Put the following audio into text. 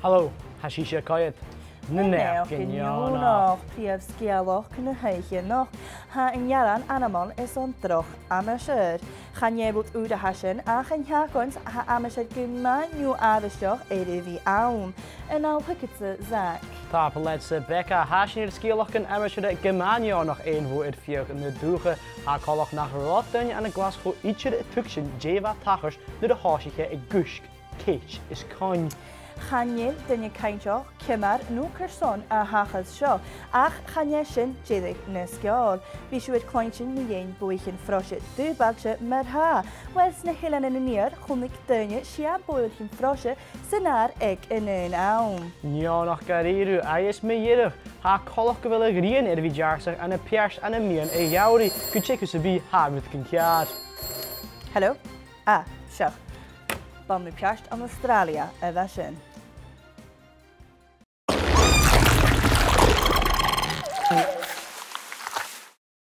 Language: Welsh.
Hallo, Uisg Cait. Neònach, príomh-scialach Naidheachdan. Ha in jaran animal is on droch amasir. Gaan jij wat uit de haschen en gaan jakons ha amasir gymma nieuw aardestoch vi aun. En nou hiketse zaak. Tá letse Becca hasneir scialach amasir Neònach wo fios in Naidheachdan ha callach nach rotten en glas go ietsje tuction jeva tachers de Uisg Cait is kind. Chanel dynnu caintioch cymar nhw cyrson a hachas sio, ach chanesyn jedig nesgiol. Fi siwyd cloentyn ni ein bwychyn ffrosied dybagse mar ha. Wels na hylan yn unir, chwmig dynnu sia bwychyn ffrosied synar eg yn un awn. Neònach gariru, aes me hierach. Ha colach gyfel y grien fi jarsach an y piars an y mian y iawri. Gwtsekus y bi hafyd gynciad. Hello? Sio. Ban mi piast am Australia y fashion.